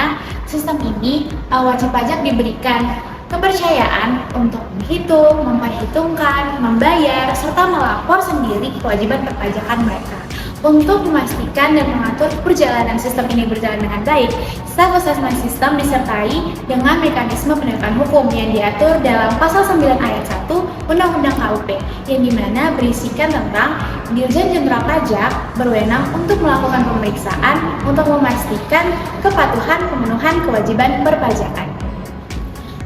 mana sistem ini wajib pajak diberikan kepercayaan untuk menghitung, memperhitungkan, membayar, serta melapor sendiri kewajiban perpajakan mereka. Untuk memastikan dan mengatur perjalanan sistem ini berjalan dengan baik, self-assessment system disertai dengan mekanisme penegakan hukum yang diatur dalam pasal 9 ayat 1 Undang-Undang KUP, yang dimana berisikan tentang Dirjen Jenderal Pajak berwenang untuk melakukan pemeriksaan untuk memastikan kepatuhan pemenuhan kewajiban perpajakan.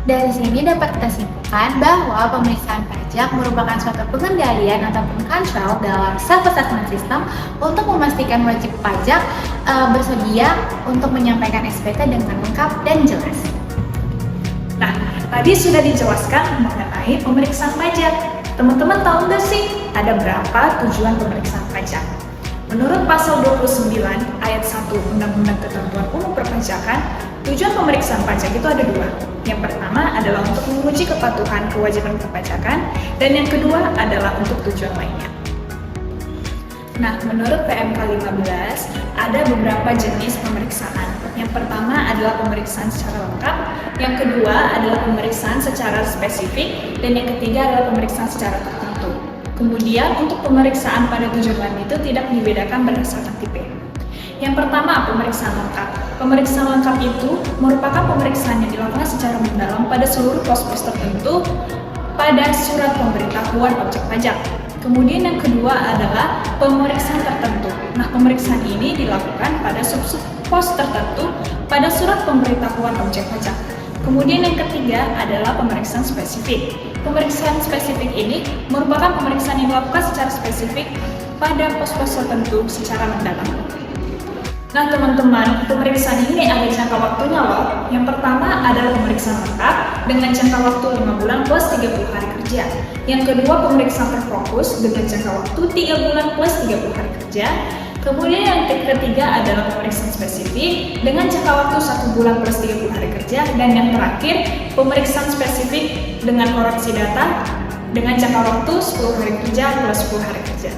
Dari sini dapat kita simpulkan bahwa pemeriksaan pajak merupakan suatu pengendalian ataupun kontrol dalam self-assessment system untuk memastikan wajib pajak bersedia untuk menyampaikan SPT dengan lengkap dan jelas. Nah, tadi sudah dijelaskan mengenai pemeriksaan pajak. Teman-teman tahu nggak sih ada berapa tujuan pemeriksaan pajak? Menurut pasal 29 ayat 1 Undang-Undang Ketentuan Umum Perpajakan, tujuan pemeriksaan pajak itu ada dua. Yang pertama adalah untuk menguji kepatuhan kewajiban perpajakan, dan yang kedua adalah untuk tujuan lainnya. Nah, menurut PMK 15, ada beberapa jenis pemeriksaan. Yang pertama adalah pemeriksaan secara lengkap, yang kedua adalah pemeriksaan secara spesifik, dan yang ketiga adalah pemeriksaan secara tertentu. Kemudian, untuk pemeriksaan pada tujuan lain itu tidak dibedakan berdasarkan tipe. Yang pertama, pemeriksaan lengkap. Pemeriksaan lengkap itu merupakan pemeriksaan yang dilakukan secara mendalam pada seluruh pos-pos tertentu pada surat pemberitahuan objek pajak. Kemudian yang kedua adalah pemeriksaan tertentu. Nah, pemeriksaan ini dilakukan pada sub-sub pos tertentu pada surat pemberitahuan objek pajak. Kemudian yang ketiga adalah pemeriksaan spesifik. Pemeriksaan spesifik ini merupakan pemeriksaan yang dilakukan secara spesifik pada pos-pos tertentu secara mendalam. Nah teman-teman, pemeriksaan ini ada jangka waktunya loh. Yang pertama adalah pemeriksaan lengkap dengan jangka waktu 5 bulan plus 30 hari kerja. Yang kedua, pemeriksaan terfokus dengan jangka waktu 3 bulan plus 30 hari kerja. Kemudian yang ketiga adalah pemeriksaan spesifik dengan jangka waktu 1 bulan plus 30 hari kerja. Dan yang terakhir, pemeriksaan spesifik dengan koreksi data dengan jangka waktu 10 hari kerja plus 10 hari kerja.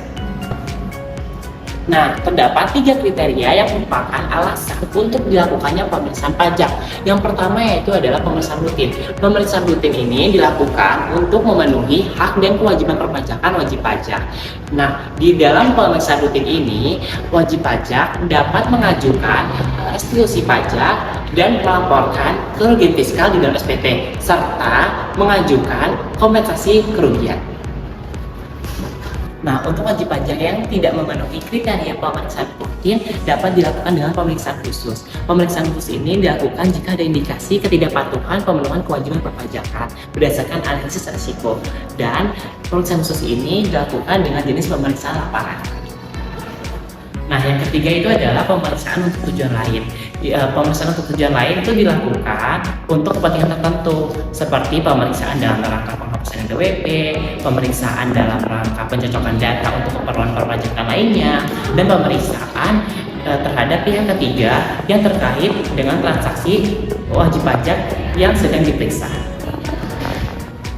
Nah, terdapat 3 kriteria yang merupakan alasan untuk dilakukannya pemeriksaan pajak. Yang pertama yaitu adalah pemeriksaan rutin. Pemeriksaan rutin ini dilakukan untuk memenuhi hak dan kewajiban perpajakan wajib pajak. Nah, di dalam pemeriksaan rutin ini, wajib pajak dapat mengajukan restitusi pajak dan melaporkan kerugian fiskal di dalam SPT, serta mengajukan kompensasi kerugian. Nah, untuk wajib pajak yang tidak memenuhi kriteria pemeriksaan rutin dapat dilakukan dengan pemeriksaan khusus. Pemeriksaan khusus ini dilakukan jika ada indikasi ketidakpatuhan pemenuhan kewajiban perpajakan berdasarkan analisis risiko. Dan pemeriksaan khusus ini dilakukan dengan jenis pemeriksaan laporan. Nah, yang ketiga itu adalah pemeriksaan untuk tujuan lain. Pemeriksaan untuk tujuan lain itu dilakukan untuk kepentingan tertentu, seperti pemeriksaan dalam rangka penghapusan NPWP, pemeriksaan dalam rangka pencocokan data untuk keperluan perpajakan lainnya, dan pemeriksaan terhadap pihak ketiga yang terkait dengan transaksi wajib pajak yang sedang diperiksa.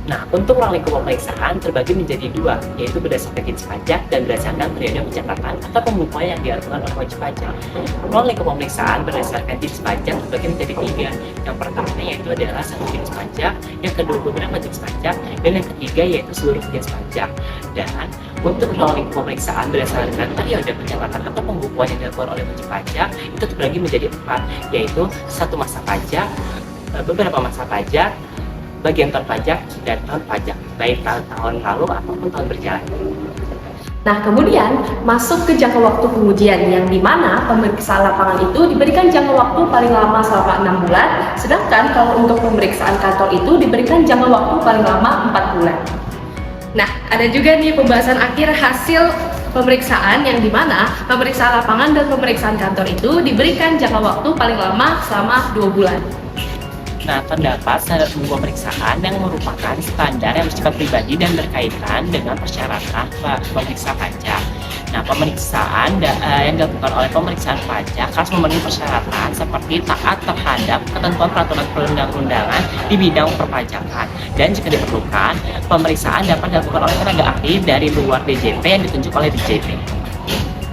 Nah, untuk ruang lingkup pemeriksaan terbagi menjadi dua, yaitu berdasarkan jenis pajak dan berdasarkan periode pencatatan atau pembukuan yang dilakukan oleh wajib pajak. Ruang lingkup pemeriksaan berdasarkan jenis pajak terbagi menjadi 3. Yang pertama yaitu adalah satu jenis pajak, yang kedua beberapa jenis pajak, dan yang ketiga yaitu seluruh jenis pajak. Dan untuk ruang lingkup pemeriksaan berdasarkan periode pencatatan atau pembukuan yang dilakukan oleh wajib pajak itu terbagi menjadi 4, yaitu satu masa pajak, beberapa masa pajak, bagian terpajak, dan tahun pajak, baik tahun lalu ataupun tahun berjalan. Nah, kemudian masuk ke jangka waktu pengujian yang dimana pemeriksaan lapangan itu diberikan jangka waktu paling lama selama 6 bulan, sedangkan kalau untuk pemeriksaan kantor itu diberikan jangka waktu paling lama 4 bulan. Nah, ada juga nih pembahasan akhir hasil pemeriksaan yang dimana pemeriksaan lapangan dan pemeriksaan kantor itu diberikan jangka waktu paling lama selama 2 bulan. Nah, terdapat standar pemeriksaan yang merupakan standar yang bersifat pribadi dan berkaitan dengan persyaratan pemeriksa pajak. Nah, pemeriksaan yang dilakukan oleh pemeriksaan pajak harus memenuhi persyaratan seperti taat terhadap ketentuan peraturan perundang-undangan di bidang perpajakan. Dan jika diperlukan, pemeriksaan dapat dilakukan oleh tenaga ahli dari luar DJP yang ditunjuk oleh DJP.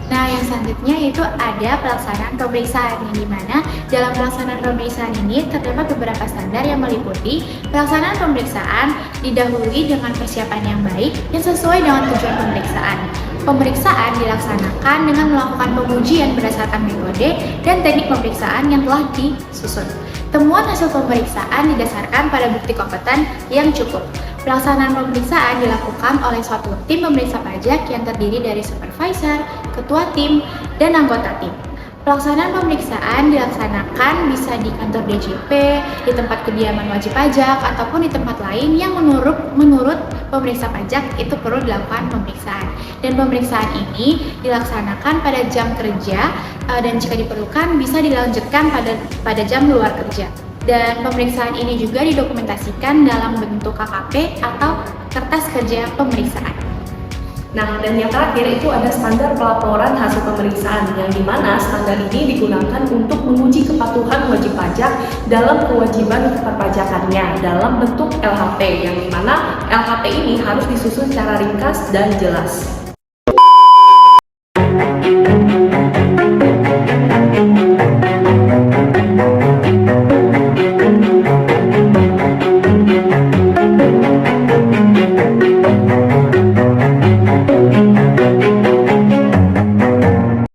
Nah, yang selanjutnya itu ada pelaksanaan pemeriksaan, yang dimana dalam pelaksanaan pemeriksaan ini terdapat beberapa standar yang meliputi pelaksanaan pemeriksaan didahului dengan persiapan yang baik yang sesuai dengan tujuan pemeriksaan. Pemeriksaan dilaksanakan dengan melakukan pengujian berdasarkan metode dan teknik pemeriksaan yang telah disusun. Temuan hasil pemeriksaan didasarkan pada bukti kompeten yang cukup. Pelaksanaan pemeriksaan dilakukan oleh suatu tim pemeriksa pajak yang terdiri dari supervisor, ketua tim, dan anggota tim. Pelaksanaan pemeriksaan dilaksanakan bisa di kantor DJP, di tempat kediaman wajib pajak, ataupun di tempat lain yang menurut pemeriksa pajak itu perlu dilakukan pemeriksaan. Dan pemeriksaan ini dilaksanakan pada jam kerja dan jika diperlukan bisa dilanjutkan pada jam luar kerja. Dan pemeriksaan ini juga didokumentasikan dalam bentuk KKP atau kertas kerja pemeriksaan. Nah, dan yang terakhir itu ada standar pelaporan hasil pemeriksaan, yang dimana standar ini digunakan untuk menguji kepatuhan wajib pajak dalam kewajiban perpajakannya dalam bentuk LHP, yang dimana LHP ini harus disusun secara ringkas dan jelas.